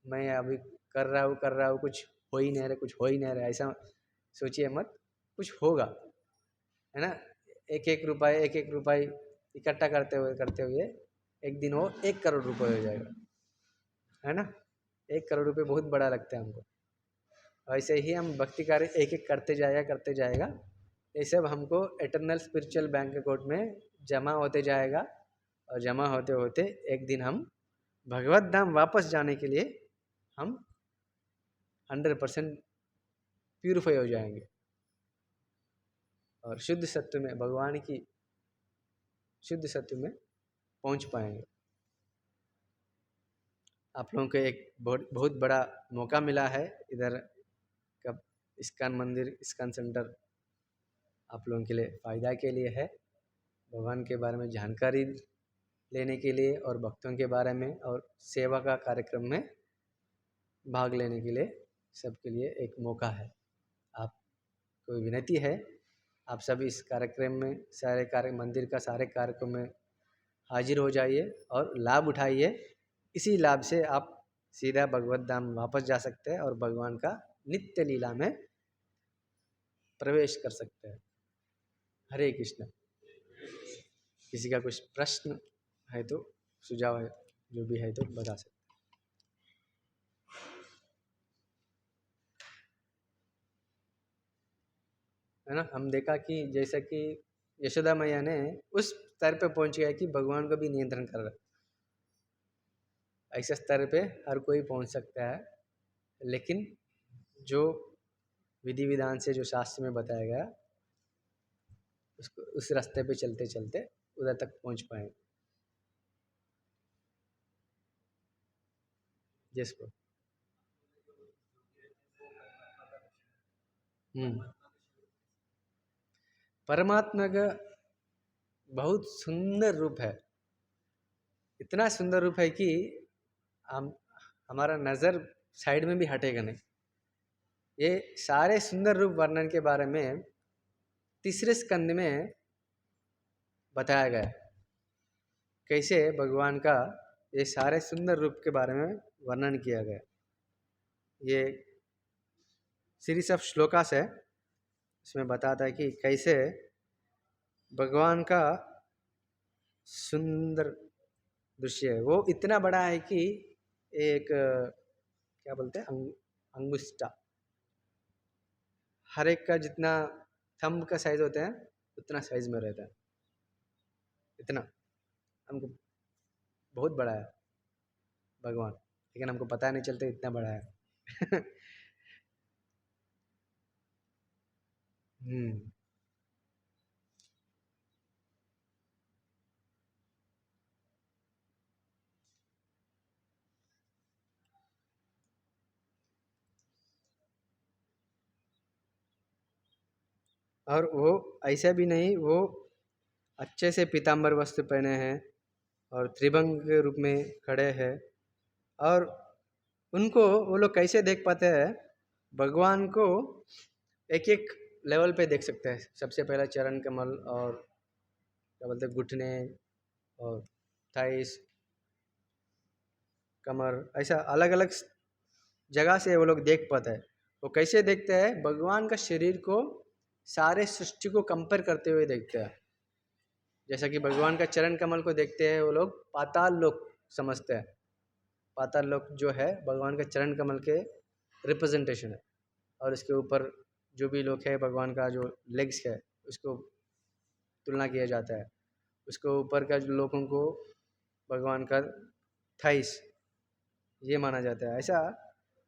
[SPEAKER 1] मैं अभी कर रहा हूँ कुछ हो ही नहीं रहा, ऐसा सोचिए मत। कुछ होगा, है ना। एक एक रुपये इकट्ठा करते हुए एक दिन वो 1 करोड़ रुपए हो जाएगा, है ना। 1 करोड़ रुपए बहुत बड़ा लगता है हमको। ऐसे ही हम भक्ति कार्य एक एक करते जाएगा, ये सब हमको एटर्नल स्पिरिचुअल बैंक अकाउंट में जमा होते जाएगा और जमा होते होते एक दिन हम भगवत धाम वापस जाने के लिए हम 100% प्यूरिफाई हो जाएंगे और शुद्ध सत्व में, भगवान की शुद्ध सत्व में पहुंच पाएंगे। आप लोगों को एक बहुत बड़ा मौका मिला है इधर का इस्कॉन मंदिर, इस्कॉन सेंटर आप लोगों के लिए फ़ायदा के लिए है, भगवान के बारे में जानकारी लेने के लिए और भक्तों के बारे में और सेवा का कार्यक्रम में भाग लेने के लिए, सबके लिए एक मौका है। आपको विनती है, आप सब इस कार्यक्रम में मंदिर का सारे कार्यक्रम में हाजिर हो जाइए और लाभ उठाइए। इसी लाभ से आप सीधा भगवत धाम वापस जा सकते हैं और भगवान का नित्य लीला में प्रवेश कर सकते हैं। हरे कृष्ण। किसी का कुछ प्रश्न है तो, सुझाव है जो भी है तो बता सकते। है ना। हम देखा कि जैसा कि यशोदा मैया ने उस स्तर पे पहुंच गया कि भगवान को भी नियंत्रण कर रहा है। ऐसे स्तर पे हर कोई पहुंच सकता है, लेकिन जो विधि विधान से जो शास्त्र में बताया गया उसको उस रास्ते पे चलते चलते उधर तक पहुंच पाएंगे। जिसको परमात्मा का बहुत सुंदर रूप है। इतना सुंदर रूप है कि हम हमारा नज़र साइड में भी हटेगा नहीं। ये सारे सुंदर रूप वर्णन के बारे में तीसरे स्कंद में बताया गया है। कैसे भगवान का ये सारे सुंदर रूप के बारे में वर्णन किया गया। ये सीरीज ऑफ श्लोकास है, इसमें बताता है कि कैसे भगवान का सुंदर दृश्य है। वो इतना बड़ा है कि एक क्या बोलते हैं अंगुष्ठा, हर एक का जितना थंब का साइज होता है उतना साइज में रहता है। इतना हमको बहुत बड़ा है भगवान, लेकिन हमको पता नहीं चलता इतना बड़ा है। हम्म। और वो ऐसा भी नहीं, वो अच्छे से पीताम्बर वस्त्र पहने हैं और त्रिभंग के रूप में खड़े हैं। और उनको वो लोग कैसे देख पाते हैं भगवान को? एक एक लेवल पे देख सकते हैं। सबसे पहला चरण कमल और क्या बोलते हैं घुटने और थाइस, कमर, ऐसा अलग अलग जगह से वो लोग देख पाते हैं। वो कैसे देखते हैं? भगवान का शरीर को सारे सृष्टि को कंपेयर करते हुए देखते हैं। जैसा कि भगवान का चरण कमल को देखते हैं वो लोग पाताल लोक समझते हैं। पाताल लोक जो है भगवान का चरण कमल के रिप्रेजेंटेशन है। और इसके ऊपर जो भी लोग है भगवान का जो लेग्स है उसको तुलना किया जाता है। उसके ऊपर का जो लोगों को भगवान का थाइस ये माना जाता है। ऐसा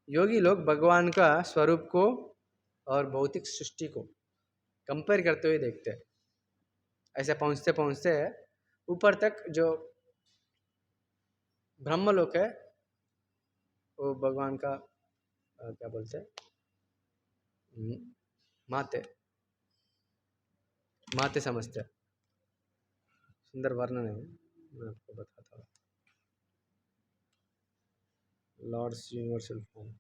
[SPEAKER 1] योगी लोग भगवान का स्वरूप को और भौतिक सृष्टि को कंपेयर करते हुए देखते हैं। ऐसे पहुँचते पहुँचते ऊपर तक जो ब्रह्मलोक है वो भगवान का क्या बोलते हैं माते माते समझते हैं। सुंदर वर्णन है, मैं आपको बताता हूँ। Lords universal form.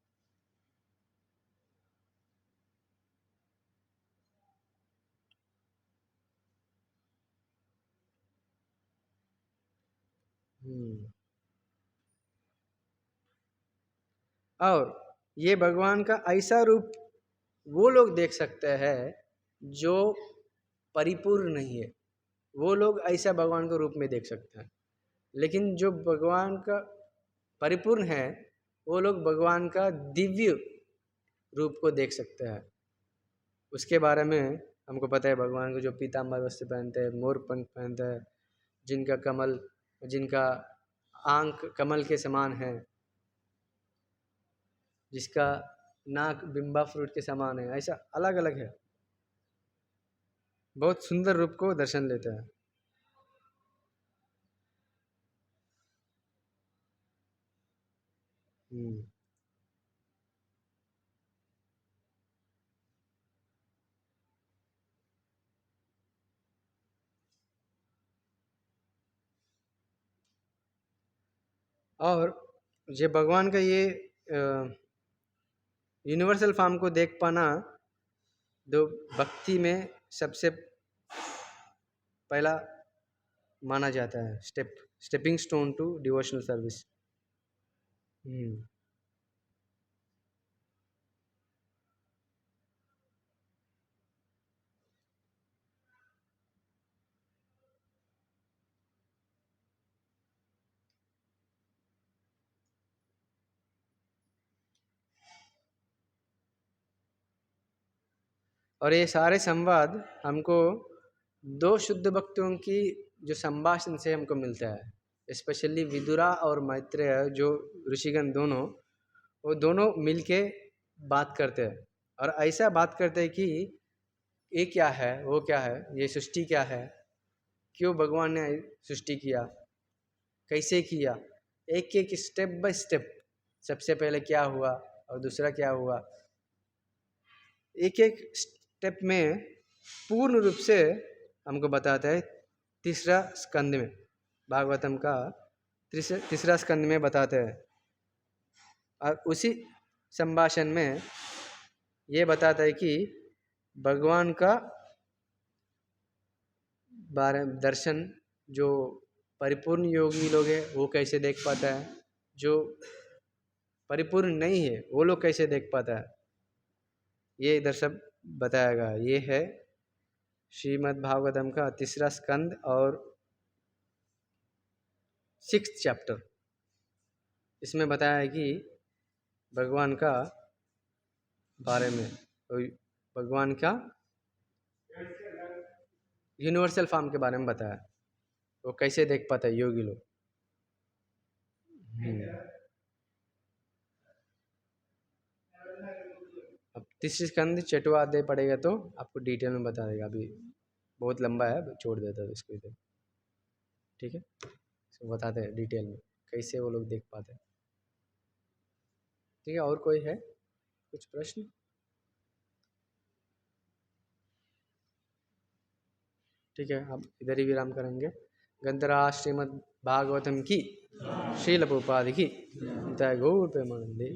[SPEAKER 1] और ये भगवान का ऐसा रूप वो लोग देख सकते हैं जो परिपूर्ण नहीं है। वो लोग ऐसा भगवान को रूप में देख सकते हैं, लेकिन जो भगवान का परिपूर्ण है वो लोग भगवान का दिव्य रूप को देख सकते हैं। उसके बारे में हमको पता है। भगवान को जो पीताम्बर वस्त्र पहनते हैं, मोर पंख पहनते हैं, जिनका आंख कमल के समान है, जिसका नाक बिम्बा फ्रूट के समान है, ऐसा अलग अलग है। बहुत सुंदर रूप को दर्शन लेता है। और ये भगवान का ये यूनिवर्सल फॉर्म को देख पाना जो भक्ति में सबसे पहला माना जाता है stepping stone to devotional service. और ये सारे संवाद हमको दो शुद्ध भक्तों की जो संभाषण से हमको मिलता है। स्पेशली विदुरा और मैत्रेय जो ऋषिगण दोनों, वो दोनों मिलके बात करते हैं और ऐसा बात करते हैं कि ये क्या है, वो क्या है, ये सृष्टि क्या है, क्यों भगवान ने सृष्टि किया, कैसे किया, एक एक स्टेप बाय स्टेप, सबसे पहले क्या हुआ और दूसरा क्या हुआ, एक एक स्टेप में पूर्ण रूप से हमको बताता है। तीसरा स्कंद में, भागवतम का तीसरा स्कंद में बताते हैं। और उसी संभाषण में ये बताता है कि भगवान का बारे दर्शन जो परिपूर्ण योगी लोग हैं वो कैसे देख पाता है, जो परिपूर्ण नहीं है वो लोग कैसे देख पाता है, ये इधर सब बताया गया। ये है श्रीमद् भागवतम का तीसरा स्कंद और 6th चैप्टर। इसमें बताया है कि भगवान का बारे में, भगवान का यूनिवर्सल फॉर्म के बारे में बताया, वो कैसे देख पाता है योगी लोग। अब तीसरी स्कंद 6वां अध्याय पढ़ेगा तो आपको डिटेल में बता देगा, अभी बहुत लंबा है, छोड़ देता है इसको इधर। ठीक है, इसको बताते हैं डिटेल में कैसे वो लोग देख पाते हैं। ठीक है, और कोई है कुछ प्रश्न? ठीक है, अब इधर ही विराम करेंगे। गंधरा श्रीमद् भागवतम की, श्रील प्रभुपाद की, जय गौर प्रेमानंदे।